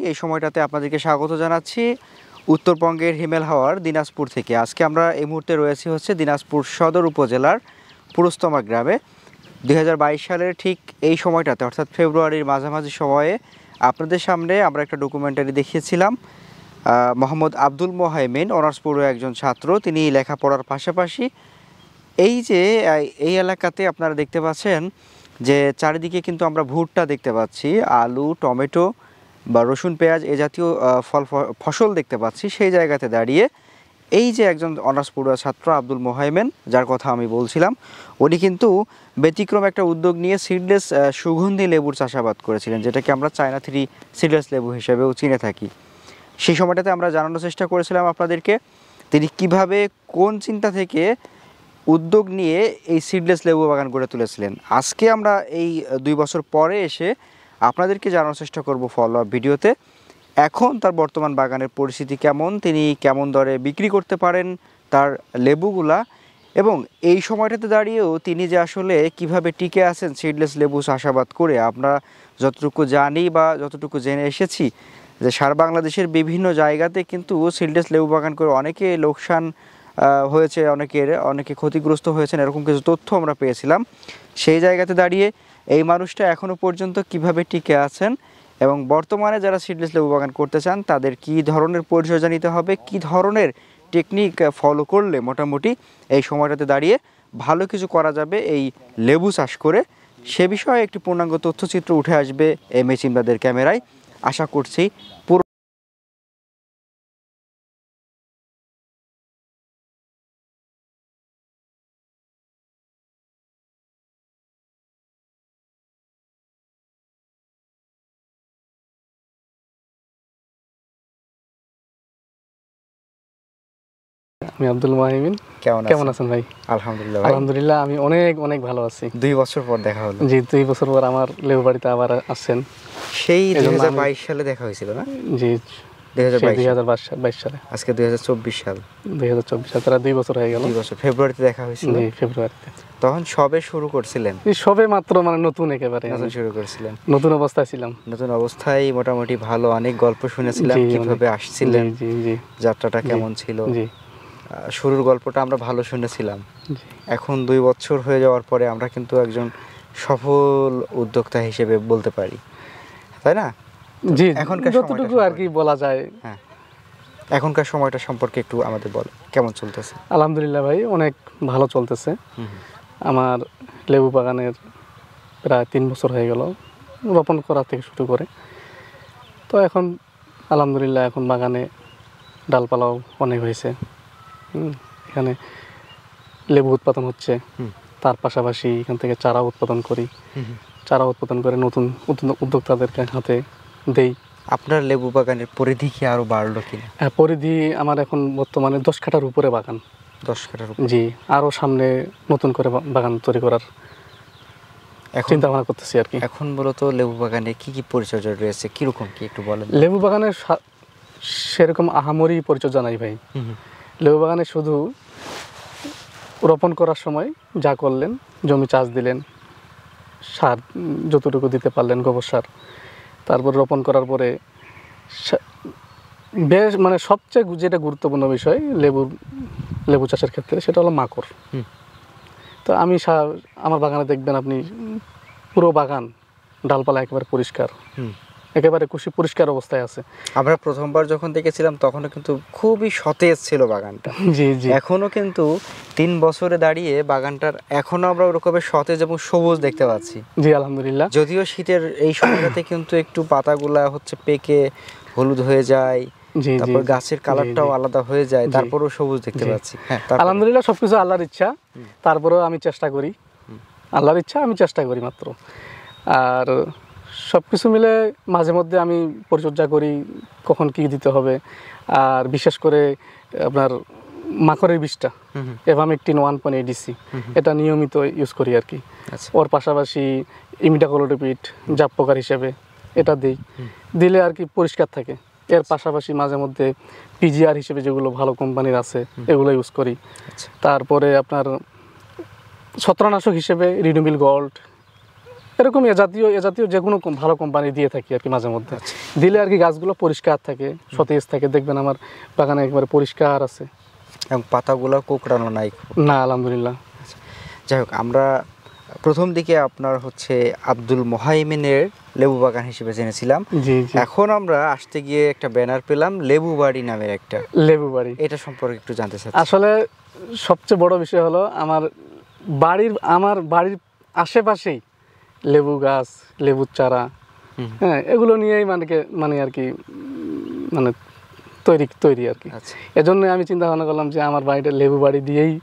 এই সময়টাতে আপনাদেরকে স্বাগত জানাচ্ছি উত্তরবঙ্গের হিমেল হাওয়ার দিনাজপুর থেকে। আজকে আমরা এই মুহূর্তে রয়েছি হচ্ছে দিনাজপুর সদর উপজেলার পুরুস্তমা গ্রামে। 2022 সালের ঠিক এই সময়টাতে অর্থাৎ ফেব্রুয়ারির মাঝামাঝি সময়ে আপনাদের সামনে আমরা একটা ডকুমেন্টারি দেখিয়েছিলাম। মোহাম্মদ আব্দুল মোহাইমিন অনার্স পড়ুয়া একজন ছাত্র, তিনি লেখাপড়ার পাশাপাশি এই এলাকাতে আপনারা দেখতে পাচ্ছেন যে চারিদিকে কিন্তু আমরা ভুট্টা দেখতে পাচ্ছি, আলু, টমেটো বা রসুন, পেঁয়াজ এ জাতীয় ফসল দেখতে পাচ্ছি। সেই জায়গাতে দাঁড়িয়ে এই যে একজন অনার্স পড়ুয়া ছাত্র আব্দুল মোহাইমিন, যার কথা আমি বলছিলাম, উনি কিন্তু ব্যতিক্রম একটা উদ্যোগ নিয়ে সিডলেস সুগন্ধি লেবুর চাষাবাদ করেছিলেন, যেটাকে আমরা চায়না 3 সিডলেস লেবু হিসেবেও চিনে থাকি। সেই সময়টাতে আমরা জানানোর চেষ্টা করেছিলাম আপনাদেরকে তিনি কিভাবে কোন চিন্তা থেকে উদ্যোগ নিয়ে এই সিডলেস লেবু বাগান গড়ে তুলেছিলেন। আজকে আমরা এই 2 বছর পরে এসে আপনাদেরকে জানানোর চেষ্টা করব ফলো আপ ভিডিওতে এখন তার বর্তমান বাগানের পরিস্থিতি কেমন, তিনি কেমন দরে বিক্রি করতে পারেন তার লেবুগুলা, এবং এই সময়টাতে দাঁড়িয়েও তিনি যে আসলে কিভাবে টিকে আছেন সিডলেস লেবু চাষাবাদ করে। আমরা যতটুকু জানি বা যতটুকু জেনে এসেছি যে সারা বাংলাদেশের বিভিন্ন জায়গাতে কিন্তু সিডলেস লেবু বাগান করে অনেকে লোকসান হয়েছে, অনেকে ক্ষতিগ্রস্ত হয়েছেন, এরকম কিছু তথ্য আমরা পেয়েছিলাম। সেই জায়গাতে দাঁড়িয়ে এই মানুষটা এখনও পর্যন্ত কিভাবে টিকে আছেন এবং বর্তমানে যারা সিডলেস লেবু বাগান করতে চান তাদের কী ধরনের পরিচর্যা নিতে হবে, কী ধরনের টেকনিক ফলো করলে মোটামুটি এই সময়টাতে দাঁড়িয়ে ভালো কিছু করা যাবে এই লেবু চাষ করে, সে বিষয়ে একটি পূর্ণাঙ্গ তথ্যচিত্র উঠে আসবে এমএচ ইমদাদের ক্যামেরায়। আশা করছি পুরো আমি আব্দুল মোহাইমিন। কেমন আছেন ভাই? আলহামদুলিল্লাহ। আলহামদুলিল্লাহ আমি অনেক ভালো আছি। 2 বছর পর দেখা হলো। জি, 2 বছর পর আমার লেবু বাড়িতে আবার আসছেন। সেই 2022 সালে দেখা হয়েছিল না? জি, 2022 সালে। আজকে 2024 সাল। 2024 সাল, তারা 2 বছর হয়ে গেল। 2 বছর। ফেব্রুয়ারিতে দেখা হয়েছিল। জি, ফেব্রুয়ারিতে। তখন সবে শুরু করছিলেন? সবে মাত্র, মানে নতুন, একেবারে নতুন শুরু করছিলেন। নতুন অবস্থায় ছিলাম। নতুন অবস্থায় মোটামুটি ভালো অনেক গল্প শুনেছিলাম কিভাবে আসছিলেন, যাত্রাটা কেমন ছিল। শুরুর গল্পটা আমরা ভালো শুনেছিলাম। এখন 2 বছর হয়ে যাওয়ার পরে আমরা কিন্তু একজন সফল উদ্যোক্তা হিসেবে বলতে পারি, তাই না? জি, এখনকার যতটুকু আর কি বলা যায়। হ্যাঁ, এখনকার সময়টা সম্পর্কে একটু আমাদের বলো, কেমন চলতেছে? আলহামদুলিল্লাহ ভাই, অনেক ভালো চলতেছে। আমার লেবু বাগানের প্রায় 3 বছর হয়ে গেল রোপণ করা থেকে শুরু করে। তো এখন আলহামদুলিল্লাহ এখন বাগানে ডালপালাও অনেক হয়েছে। এখানে লেবু উৎপাদন হচ্ছে, তার পাশাপাশি এখান থেকে চারা উৎপাদন করি। চারা উৎপাদন করে নতুন উদ্যোক্তাদেরকে হাতে দেই। আপনার লেবু বাগানের পরিধি কি আরও বাড়লো কিনা? হ্যাঁ, পরিধি আমার এখন বর্তমানে 10 কাঠার উপরে বাগান। 10 কাঠার? জি, আরও সামনে নতুন করে বাগান তৈরি করার চিন্তা ভাবনা করতেছি আর কি। এখন মূলত লেবু বাগানে কি কি পরিচর্যা রয়েছে, কিরকম কি একটু বলেন? লেবু বাগানের সেরকম আহামরি পরিচর্যা নাই ভাই। লেবু বাগানে শুধু রোপণ করার সময় যা করলেন, জমি চাষ দিলেন, সার যতটুকু দিতে পারলেন, গোবর সার। তারপর রোপণ করার পরে বেশ, মানে সবচেয়ে যেটা গুরুত্বপূর্ণ বিষয় লেবু চাষের ক্ষেত্রে, সেটা হলো মাকড়। তো আমি আমার বাগানে দেখবেন আপনি পুরো বাগান ডালপালা একেবারে পরিষ্কার, একেবারে পরিষ্কার অবস্থায় আছে। আমরা প্রথমবার যখন দেখেছিলাম তখনও কিন্তু খুবই সতেজ ছিল বাগানটা। জি জি, এখনো কিন্তু 3 বছরে দাঁড়িয়ে বাগানটার এখনো আমরা ওরকমের সতেজ এবং সবুজ দেখতে পাচ্ছি। জি আলহামদুলিল্লাহ। যদিও শীতের এই সময়টাতে কিন্তু একটু পাতাগুলা হচ্ছে পেকে হলুদ হয়ে যায়, তারপর গাছের কালারটাও আলাদা হয়ে যায়, তারপরেও সবুজ দেখতে পাচ্ছি। হ্যাঁ, আলহামদুলিল্লাহ, সবকিছু আল্লাহর ইচ্ছা। তারপরেও আমি চেষ্টা করি, আল্লাহর ইচ্ছা, আমি চেষ্টা করি মাত্র। আর সব কিছু মিলে মাঝে মধ্যে আমি পরিচর্যা করি, কখন কি দিতে হবে। আর বিশেষ করে আপনার মাকড়ের বিষটা এভামেকটিন 1.8 DC, এটা নিয়মিত ইউজ করি আর কি। ওর পাশাপাশি ইমিডাক্লোপিড জাপ পোকার হিসেবে এটা দিলে আর কি পরিষ্কার থাকে। এর পাশাপাশি মাঝে মধ্যে পিজিআর হিসেবে যেগুলো ভালো কোম্পানির আছে এগুলো ইউজ করি। তারপরে আপনার ছত্রাকনাশক হিসেবে রিনোবিল গোল্ড, এরকম এ জাতীয় যে কোনো ভালো কোম্পানি দিয়ে থাকি আর কি মাঝে মধ্যে। দিলে আর কি গাছগুলো পরিষ্কার থাকে, সতেজ থাকে, দেখবেন আমার বাগানে একবারে পরিষ্কার আছে এবং পাতাগুলো কোঁকড়ানো নাই। না, আলহামদুলিল্লাহ। যাই হোক, আমরা প্রথম দিকে আপনার হচ্ছে আব্দুল মোহাইমিনের লেবু বাগান হিসেবে জেনেছিলাম। জি। এখন আমরা আসতে গিয়ে একটা ব্যানার পেলাম লেবু বাড়ি নামের একটা। লেবু বাড়ি, এটা সম্পর্কে একটু জানতে চাচ্ছি। আসলে সবচেয়ে বড় বিষয় হলো আমার বাড়ির আশেপাশেই লেবু গাছ, লেবুর চারা, হ্যাঁ, এগুলো নিয়েই মানে আর কি মানে তৈরি আর কি। এজন্য আমি চিন্তা ভাবনা করলাম যে আমার বাড়িটা লেবু বাড়ি দিয়েই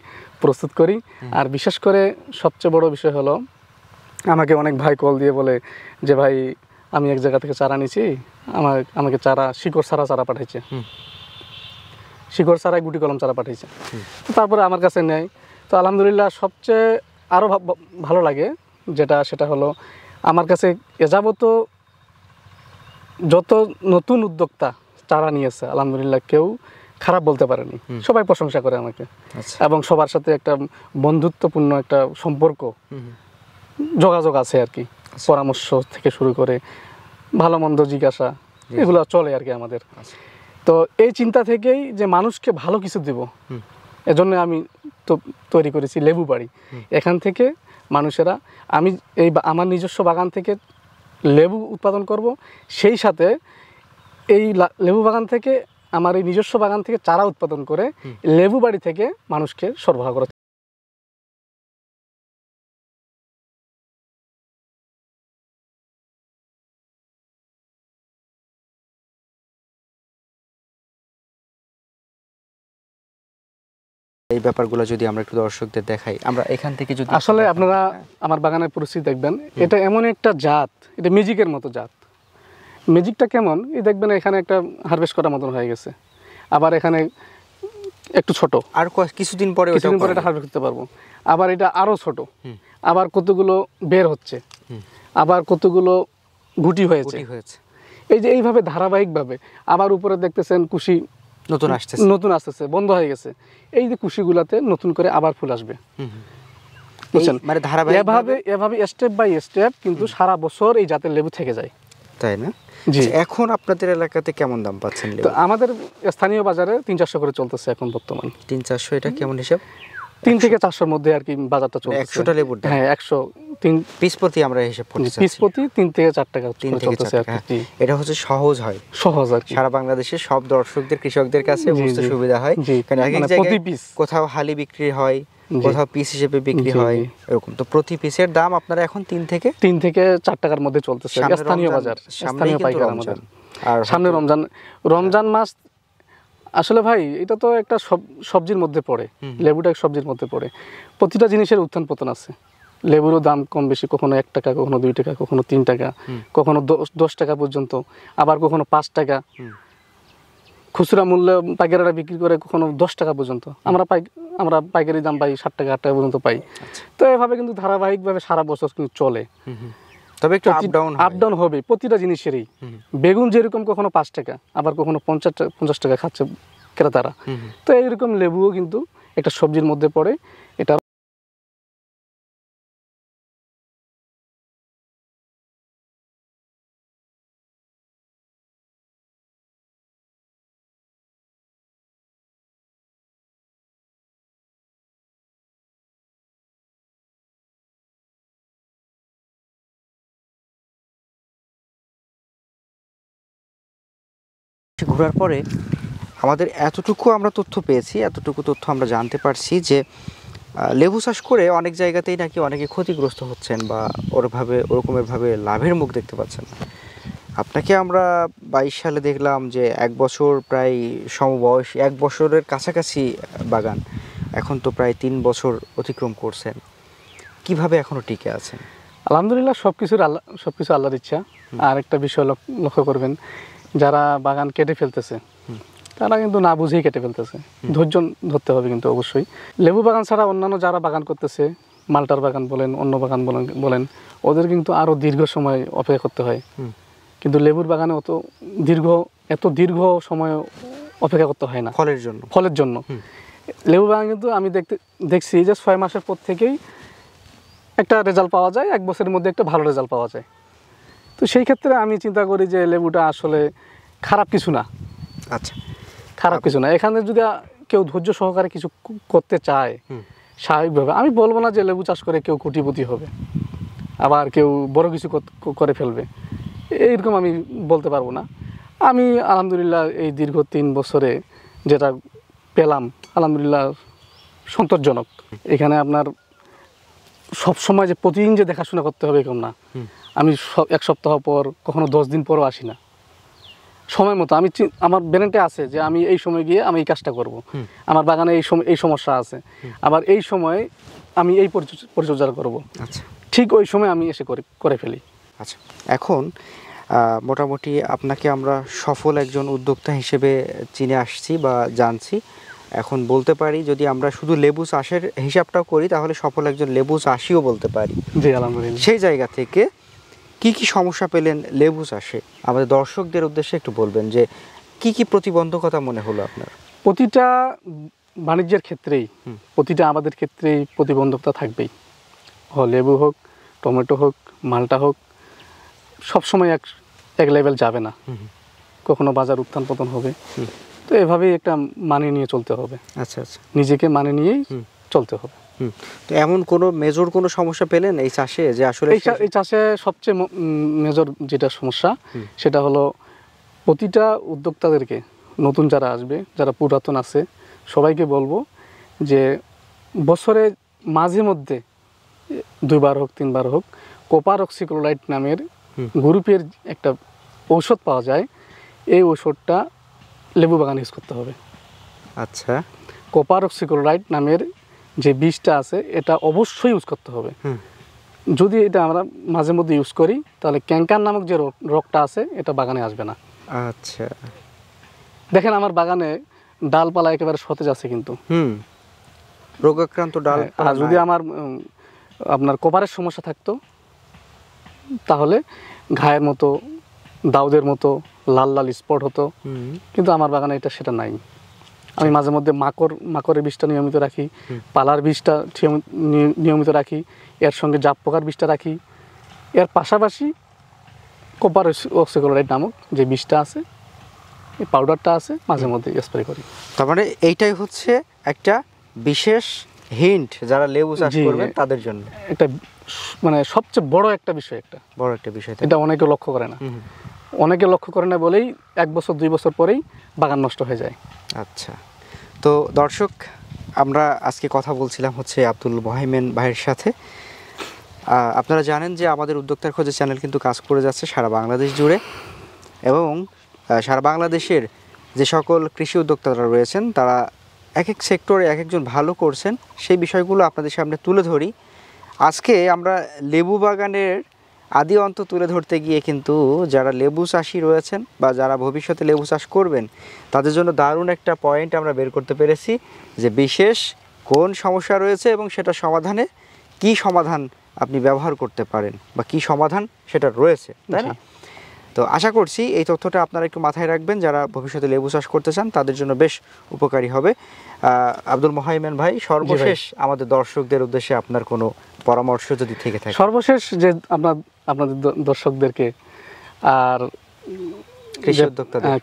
প্রস্তুত করি। আর বিশেষ করে সবচেয়ে বড় বিষয় হলো, আমাকে অনেক ভাই কল দিয়ে বলে যে ভাই আমি এক জায়গা থেকে চারা নিছি, আমাকে শিকড় ছাড়া চারা পাঠাইছে, শিকড় ছাড়াই গুটি কলম চারা পাঠিয়েছে। তারপরে আমার কাছে নেয়। তো আলহামদুলিল্লাহ, সবচেয়ে আরও ভালো লাগে সেটা হলো আমার কাছে এযাবত যত নতুন উদ্যোক্তা চারা নিয়েছে, আলহামদুলিল্লাহ কেউ খারাপ বলতে পারেনি, সবাই প্রশংসা করে আমাকে। এবং সবার সাথে একটা বন্ধুত্বপূর্ণ একটা সম্পর্ক, যোগাযোগ আছে আর কি। পরামর্শ থেকে শুরু করে ভালো মন্দ জিজ্ঞাসা, এগুলো চলে আর কি আমাদের। তো এই চিন্তা থেকেই যে মানুষকে ভালো কিছু দেব, এজন্য আমি তো তৈরি করেছি লেবু বাড়ি। এখান থেকে মানুষেরা, আমি আমার নিজস্ব বাগান থেকে লেবু উৎপাদন করব, সেই সাথে এই লেবু বাগান থেকে আমার এই নিজস্ব বাগান থেকে চারা উৎপাদন করে লেবু বাড়ি থেকে মানুষকে সরবরাহ করা। এই ব্যাপারগুলো যদি আমরা একটু দর্শকদের দেখাই, আমরা এখান থেকে যদি আসলে আপনারা আমার বাগানের পরিস্থিতি দেখবেন, এটা এমন একটা জাত, এটা ম্যাজিকের মতো জাত। ম্যাজিকটা কেমন, এই দেখবেন এখানে একটা হারভেস্ট করার মতন হয়ে গেছে, আবার এখানে একটু ছোট, আর কিছুদিন পরে এটা হারভেস্ট করতে পারবো, আবার এটা আরো ছোট, আবার কতগুলো বের হচ্ছে, আবার কতগুলো গুটি হয়েছে। এই যে এইভাবে ধারাবাহিকভাবে, আবার উপরে দেখতেছেন কুশি নতুন আসতেছে, বন্ধ হয়ে গেছে। এই যে কুশিগুলাতে নতুন করে আবার ফুল আসবে, বুঝছেন? মানে ধারাবাহিক এভাবে স্টেপ বাই স্টেপ কিন্তু সারা বছর এই জাতের লেবু থেকে যায়, তাই না? জি। এখন আপনাদের এলাকাতে কেমন দাম পাচ্ছেন লেবু? তো আমাদের স্থানীয় বাজারে 300-400 করে চলতেছে এখন বর্তমান। 300-400, এটা কেমন হিসাব? 3 থেকে 400-র মধ্যে আর কি বাজারটা চলছে। 100টা লেবুর দাম? হ্যাঁ, 103 পিস প্রতি আমরা হিসাব করতেছি। পিস প্রতি 3 থেকে 4 টাকা চলতেছে আর কি। এটা হচ্ছে সহজ হয়, সহজ আর কি। সারা বাংলাদেশের সব দর্শকদের, কৃষকদের কাছে বুঝতে সুবিধা হয়, কারণ এক এক জায়গায় কোথাও হালি বিক্রি হয়, কোথাও পিস হিসেবে বিক্রি হয়, এরকম। তো প্রতি পিসের দাম আপনারা এখন 3 থেকে 4 টাকার মধ্যে চলতেছে স্থানীয় বাজার, স্থানীয় পাইকার আমাদের। আর সামনে রমজান মাস, আসলে ভাই এটা তো একটা সবজির মধ্যে পড়ে, লেবুটা এক সবজির মধ্যে পড়ে। প্রতিটা জিনিসের উত্থান পতন আছে। লেবুরও দাম কম বেশি, কখনো 1 টাকা, কখনো 2 টাকা, কখনো 3 টাকা, কখনো 10 টাকা পর্যন্ত, আবার কখনো 5 টাকা। খুচরা মূল্যে পাইকাররা বিক্রি করে কখনো 10 টাকা পর্যন্ত। আমরা পাইকারি দাম পাই 7 টাকা 8 টাকা পর্যন্ত পাই। তো এভাবে কিন্তু ধারাবাহিকভাবে সারা বছর কিন্তু চলে। তবে একটু আপ ডাউন হবে প্রতিটা জিনিসেরই। বেগুন যেরকম কখনো 5 টাকা, আবার কখনো 50 টাকা খাচ্ছে ক্রেতারা। তো এইরকম লেবুও কিন্তু একটা সবজির মধ্যে পড়ে। এটা ঘোরার পরে আমাদের এতটুকু আমরা তথ্য পেয়েছি, এতটুকু তথ্য আমরা জানতে পারছি যে লেবু চাষ করে অনেক জায়গাতেই নাকি অনেকে ক্ষতিগ্রস্ত হচ্ছেন বা ওরকমেরভাবে লাভের মুখ দেখতে পাচ্ছেন না। আপনাকে আমরা 22 সালে দেখলাম যে 1 বছর প্রায় সমবয়স, 1 বছরের কাছাকাছি বাগান, এখন তো প্রায় 3 বছর অতিক্রম করছেন। কিভাবে এখনো টিকে আছেন? আলহামদুলিল্লাহ, সবকিছু আল্লাহর ইচ্ছা। আর একটা বিষয় লক্ষ্য করবেন, যারা বাগান কেটে ফেলতেছে তারা কিন্তু না বুঝেই কেটে ফেলতেছে। ধৈর্য ধরতে হবে কিন্তু অবশ্যই। লেবু বাগান ছাড়া অন্যান্য যারা বাগান করতেছে, মালটার বাগান বলেন, অন্য বাগান বলেন, ওদের কিন্তু আরও দীর্ঘ সময় অপেক্ষা করতে হয়। কিন্তু লেবুর বাগানে এত দীর্ঘ সময় অপেক্ষা করতে হয় না ফলের জন্য। লেবু বাগান কিন্তু আমি দেখছি যে 6 মাসের পর থেকেই একটা রেজাল্ট পাওয়া যায়, 1 বছরের মধ্যে একটা ভালো রেজাল্ট পাওয়া যায়। তো সেই ক্ষেত্রে আমি চিন্তা করি যে লেবুটা আসলে খারাপ কিছু না, আচ্ছা, খারাপ কিছু না। এখানে যদি কেউ ধৈর্য সহকারে কিছু করতে চায় স্বাভাবিকভাবে, আমি বলবো না যে লেবু চাষ করে কেউ কোটিপতি হবে, আবার কেউ বড় কিছু করে ফেলবে, এইরকম আমি বলতে পারবো না। আমি আলহামদুলিল্লাহ এই দীর্ঘ 3 বছরে যেটা পেলাম আলহামদুলিল্লাহ সন্তোষজনক। এখানে আপনার সবসময় যে প্রতিদিন যে দেখাশোনা করতে হবে এরকম না। আমি 1 সপ্তাহ পর, কখনো 10 দিন পরও আসি না, সময় মতো আমি আমার ব্রেনটে আছে যে আমি এই সময় গিয়ে আমি এই কাজটা করব, আমার বাগানে এই সমস্যা আছে, আবার এই সময় আমি এই পরিচর্যা করব, আচ্ছা, ঠিক ওই সময় আমি এসে করে ফেলি। আচ্ছা, এখন মোটামুটি আপনাকে আমরা সফল একজন উদ্যোক্তা হিসেবে চিনে আসছি বা জানছি। এখন বলতে পারি যদি আমরা শুধু লেবু চাষের হিসাবটাও করি তাহলে সফল একজন লেবু চাষিও বলতে পারি। জি আলহামদুলিল্লাহ। সেই জায়গা থেকে কি কি সমস্যা পেলেন লেবু চাষে আমাদের দর্শকদের উদ্দেশ্যে একটু বলবেন যে কি কি প্রতিবন্ধকতা মনে হলো আপনার? প্রতিটা বাণিজ্যের ক্ষেত্রেই, প্রতিটা আমাদের ক্ষেত্রেই প্রতিবন্ধকতা থাকবেই। লেবু হোক, টমেটো হোক, মালটা হোক, সবসময় এক লেভেল যাবে না, কখনো বাজার উত্থান পতন হবে। তো এভাবেই একটা মানিয়ে নিয়ে চলতে হবে। আচ্ছা আচ্ছা, নিজেকে মানিয়ে নিয়েই চলতে হবে। তো এমন কোনো মেজর কোনো সমস্যা পেলেন এই চাষে যে আসলে? এই চাষে সবচেয়ে মেজর যেটা সমস্যা সেটা হলো প্রতিটা উদ্যোক্তাদেরকে, নতুন যারা আসবে, যারা পুরাতন আছে, সবাইকে বলবো যে বছরে মাঝে মধ্যে 2 বার হোক 3 বার হোক কপার অক্সিক্লোরাইড নামের গ্রুপের একটা ঔষধ পাওয়া যায়, এই ঔষধটা লেবু বাগানে ইউজ করতে হবে। আচ্ছা, কপার অক্সিক্লোরাইড নামের যে বীজটা আছে এটা অবশ্যই ইউজ করতে হবে। যদি এটা আমরা মাঝে মধ্যে ইউজ করি তাহলে ক্যাঙ্কার নামক যে রোগটা আছে এটা বাগানে আসবে না। আচ্ছা, দেখেন আমার বাগানে ডালপালা একেবারে সতেজ আছে, কিন্তু রোগাক্রান্ত ডাল। আর যদি আমার আপনার কপারের সমস্যা থাকতো তাহলে ঘায়ের মতো, দাউদের মতো লাল লাল স্পট হতো, কিন্তু আমার বাগানে সেটা নাই। আমি মাঝে মধ্যে মাকড়ের বীজটা নিয়মিত রাখি, পালার বীজটা নিয়মিত রাখি, এর সঙ্গে জাপ পোকার বীজটা রাখি, এর পাশাপাশি কপার অক্সিক্লোরাইড নামক যে বীজটা আছে, এই পাউডারটা আছে, মাঝে মধ্যে স্প্রে করি। তার মানে এইটাই হচ্ছে একটা বিশেষ হিন্ট যারা লেবু চাষ করবেন তাদের জন্য, একটা মানে সবচেয়ে বড় একটা বিষয়, এটা অনেকে লক্ষ্য করে না। অনেকে লক্ষ্য করে না বলেই 1 বছর 2 বছর পরেই বাগান নষ্ট হয়ে যায়। আচ্ছা, তো দর্শক আমরা আজকে কথা বলছিলাম হচ্ছে আব্দুল মোহাইমেন ভাইয়ের সাথে। আপনারা জানেন যে আমাদের উদ্যোক্তার খোঁজে চ্যানেল কিন্তু কাজ করে যাচ্ছে সারা বাংলাদেশ জুড়ে, এবং সারা বাংলাদেশের যে সকল কৃষি উদ্যোক্তারা রয়েছেন তারা এক এক সেক্টরে এক একজন ভালো করছেন, সেই বিষয়গুলো আপনাদের সামনে তুলে ধরি। আজকে আমরা লেবু বাগানের আদি অন্ত তুলে ধরতে গিয়ে কিন্তু যারা লেবু চাষি রয়েছেন বা যারা ভবিষ্যতে লেবু চাষ করবেন তাদের জন্য দারুণ একটা পয়েন্ট আমরা বের করতে পেরেছি যে বিশেষ কোন সমস্যা রয়েছে এবং সেটা সমাধানে কি সমাধান আপনি ব্যবহার করতে পারেন বা কি সমাধান সেটা রয়েছে, তাই না? তো আশা করছি এই তথ্যটা আপনারা একটু মাথায় রাখবেন, যারা ভবিষ্যতে লেবু চাষ করতে চান তাদের জন্য বেশ উপকারী হবে। আব্দুল মোহাইমেন ভাই, সর্বশেষ আমাদের দর্শকদের উদ্দেশ্যে আপনার কোনো পরামর্শ যদি থেকে থাকে? সর্বশেষ যে আপনাদের দর্শকদেরকে আর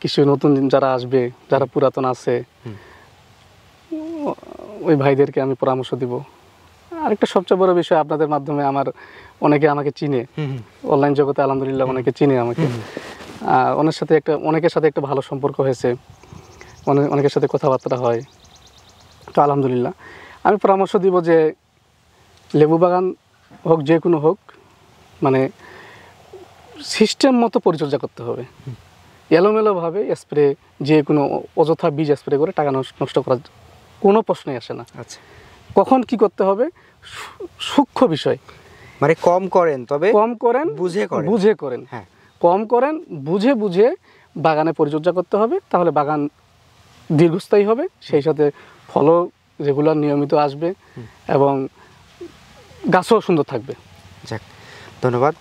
কৃষি নতুন যারা আসবে, যারা পুরাতন আছে, ওই ভাইদেরকে আমি পরামর্শ দিব। আরেকটা সবচেয়ে বড় বিষয়, আপনাদের মাধ্যমে অনেকে আমাকে চিনে, অনলাইন জগতে আলহামদুলিল্লাহ অনেকে চিনে আমাকে। অনেকের সাথে একটা ভালো সম্পর্ক হয়েছে, অনেকের সাথে কথাবার্তা হয়, তো আলহামদুলিল্লাহ। আমি পরামর্শ দিব যে লেবু বাগান হোক, যে কোনো হোক, মানে সিস্টেম মতো পরিচর্যা করতে হবে। এলোমেলোভাবে স্প্রে, যে কোনো অযথা বীজ স্প্রে করে টাকা নষ্ট করার কোনো প্রশ্নই আসে না। আচ্ছা, কখন কি করতে হবে সূক্ষ্ম বিষয়, মানে কম করেন, তবে কম করেন, বুঝে করেন, হ্যাঁ, কম করেন, বুঝে বাগানে পরিচর্যা করতে হবে, তাহলে বাগান দীর্ঘস্থায়ী হবে, সেই সাথে ফলও রেগুলার নিয়মিত আসবে এবং গাছও সুন্দর থাকবে। যাক, ধন্যবাদ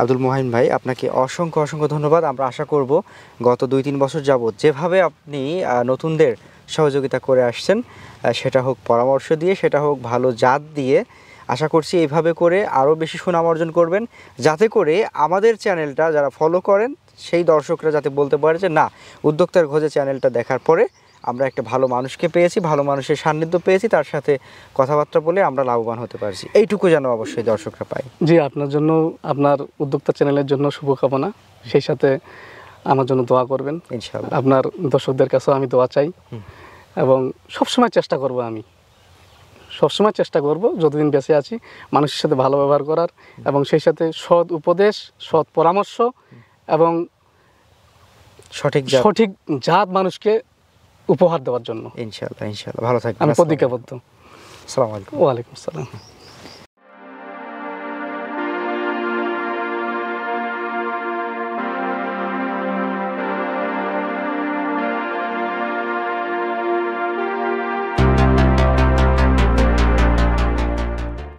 আব্দুল মোহাইম ভাই, আপনাকে অসংখ্য ধন্যবাদ। আমরা আশা করব গত 2-3 বছর যাবত যেভাবে আপনি নতুনদের সহযোগিতা করে আসছেন, সেটা হোক পরামর্শ দিয়ে, সেটা হোক ভালো জাত দিয়ে, আশা করছি এইভাবে করে আরও বেশি সুনাম অর্জন করবেন, যাতে করে আমাদের চ্যানেলটা যারা ফলো করেন সেই দর্শকরা যাতে বলতে পারে যে না, উদ্যোক্তার খোঁজে চ্যানেলটা দেখার পরে আমরা একটা ভালো মানুষকে পেয়েছি, ভালো মানুষের সান্নিধ্য পেয়েছি, তার সাথে কথাবার্তা বলে আমরা লাভবান হতে পারছি, এইটুকু যেন অবশ্যই দর্শকরা পায়। জি, আপনার জন্য, আপনার উদ্যোক্তা চ্যানেলের জন্য শুভকামনা, সেই সাথে আমার জন্য দোয়া করবেন। ইনশাআল্লাহ। আপনার দর্শকদের কাছেও আমি দোয়া চাই এবং সবসময় চেষ্টা করব, আমি সবসময় চেষ্টা করব যতদিন বেঁচে আছি মানুষের সাথে ভালো ব্যবহার করার এবং সেই সাথে সৎ উপদেশ, সৎ পরামর্শ এবং সঠিক জাত মানুষকে উপহার দেওয়ার জন্য ইনশাআল্লাহ। ইনশাআল্লাহ, ভালো থাকবেন। আমি প্রতিজ্ঞাবদ্ধ। আসসালামু আলাইকুম। ওয়ালাইকুম আসসালাম।